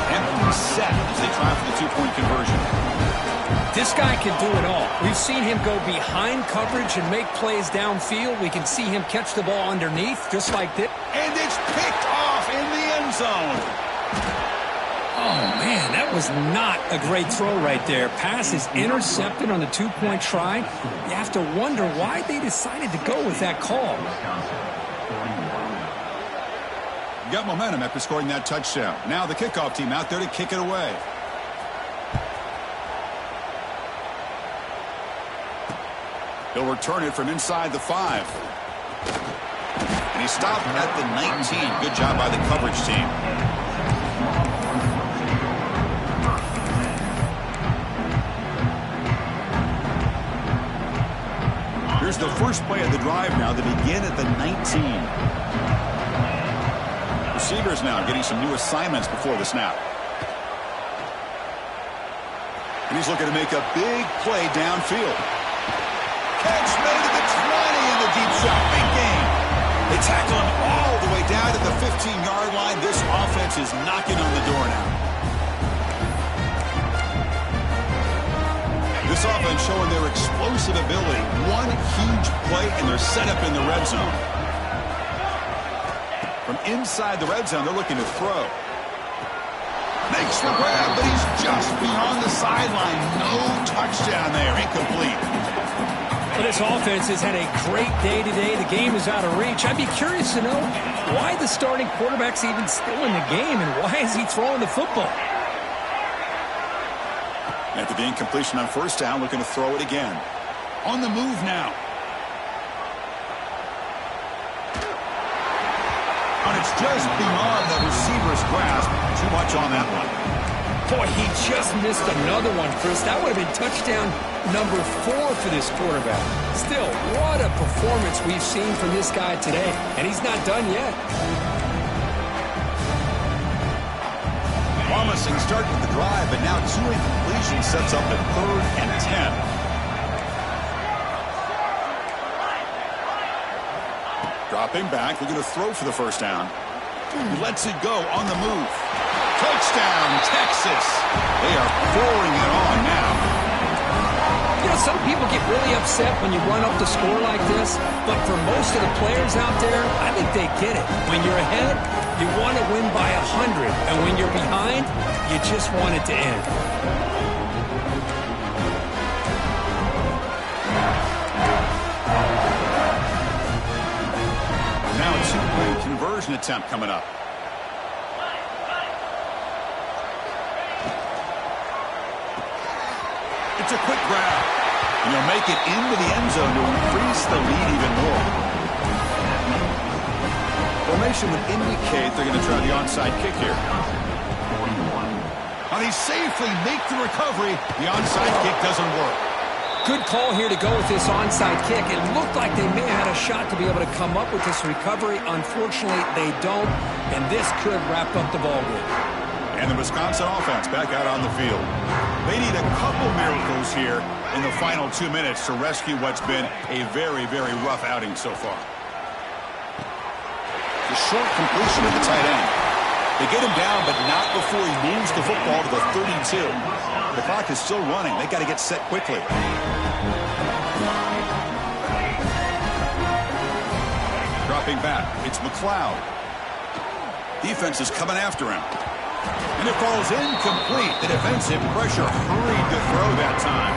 Empty set as they try for the 2-point conversion. This guy can do it all. We've seen him go behind coverage and make plays downfield. We can see him catch the ball underneath, just like this. And it's picked off in the end zone. Oh, man, that was not a great throw right there. Pass is intercepted on the 2-point try. You have to wonder why they decided to go with that call. Got momentum after scoring that touchdown. Now the kickoff team out there to kick it away. He'll return it from inside the 5. And he stopped at the 19. Good job by the coverage team. Here's the first play of the drive now. They begin at the 19. Receivers now getting some new assignments before the snap. And he's looking to make a big play downfield. Catch made at the 20 in the deep shot. Big gain. They tackle him all the way down to the 15-yard line. This offense is knocking on the door now. This offense showing their explosive ability. One huge play, and they're set up in the red zone. From inside the red zone, they're looking to throw. Makes the grab, but he's just beyond the sideline. No touchdown there. Incomplete. Well, this offense has had a great day today. The game is out of reach. I'd be curious to know why the starting quarterback's even still in the game, and why is he throwing the football? After the incompletion on first down, looking to throw it again. On the move now. And it's just beyond the receiver's grasp. Too much on that one. Boy, he just missed another one, Chris. That would have been touchdown number 4 for this quarterback. Still, what a performance we've seen from this guy today. And he's not done yet. Promising start to the drive, but now 2 incompletions sets up at 3rd and 10. Dropping back, looking to throw for the first down. He lets it go on the move. Touchdown, Texas. They are pouring it on now. You know, some people get really upset when you run up the score like this, but for most of the players out there, I think they get it. When you're ahead, you want to win by 100, and when you're behind, you just want it to end. Now a 2-point conversion attempt coming up. It's a quick grab. And he'll make it into the end zone to increase the lead even more. Formation would indicate they're going to try the onside kick here. And they safely make the recovery. The onside kick doesn't work. Good call here to go with this onside kick. It looked like they may have had a shot to be able to come up with this recovery. Unfortunately, they don't, and this could wrap up the ballgame. And the Wisconsin offense back out on the field. They need a couple miracles here in the final 2 minutes to rescue what's been a very, very rough outing so far. The short completion of the tight end. They get him down, but not before he moves the football to the 32. The clock is still running. They got to get set quickly. Dropping back, it's McLeod. Defense is coming after him. And it falls incomplete. The defensive pressure hurried to throw that time.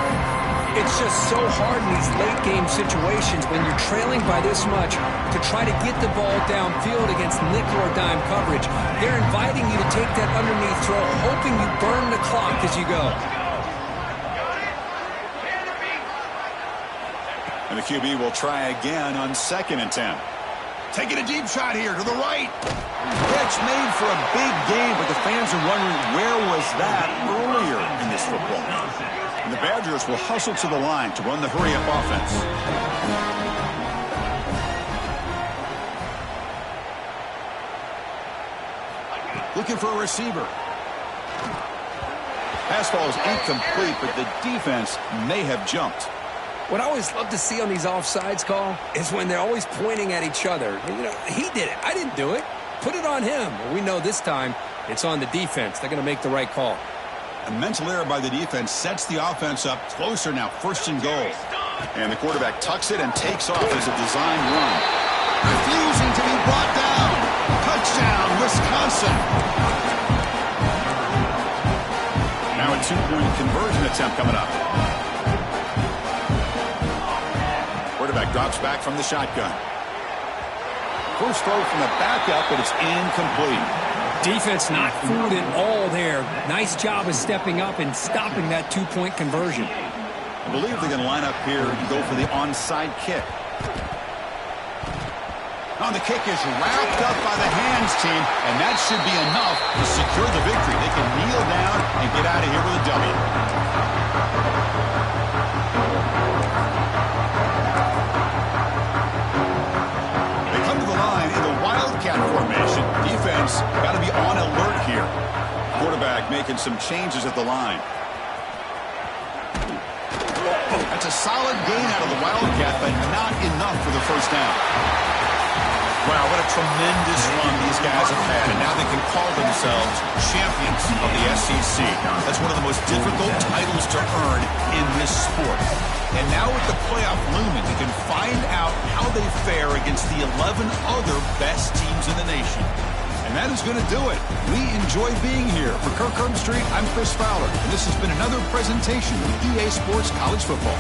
It's just so hard in these late-game situations when you're trailing by this much to try to get the ball downfield against nickel or dime coverage. They're inviting you to take that underneath throw, hoping you burn the clock as you go. And the QB will try again on 2nd and 10. Taking a deep shot here to the right. Catch made for a big gain, but the fans are wondering where was that earlier in this football game. And the Badgers will hustle to the line to run the hurry-up offense. Looking for a receiver. Pass ball is incomplete, but the defense may have jumped. What I always love to see on these offsides call is when they're always pointing at each other. You know, he did it. I didn't do it. Put it on him. Well, we know this time it's on the defense. They're going to make the right call. A mental error by the defense sets the offense up closer now, 1st and goal. And the quarterback tucks it and takes off as a design run. Refusing to be brought down. Touchdown, Wisconsin. Now a 2-point conversion attempt coming up. Quarterback drops back from the shotgun. First throw from the backup, but it's incomplete. Defense not fooled at all there. Nice job of stepping up and stopping that 2-point conversion. I believe they're going to line up here and go for the onside kick. Oh, the kick is wrapped up by the hands team, and that should be enough to secure the victory. They can kneel down and get out of here with a W. They come to the line in the Wildcat formation. Defense got to be on alert here. Quarterback making some changes at the line. That's a solid gain out of the Wildcat, but not enough for the first down. Wow, what a tremendous run these guys have had, and now they can call themselves champions of the SEC. That's one of the most difficult titles to earn in this sport. And now with the playoff looming, you can find out how they fare against the 11 other best teams in the nation. And that is going to do it. We enjoy being here. For Kirk Herbstreit, I'm Chris Fowler, and this has been another presentation of EA Sports College Football.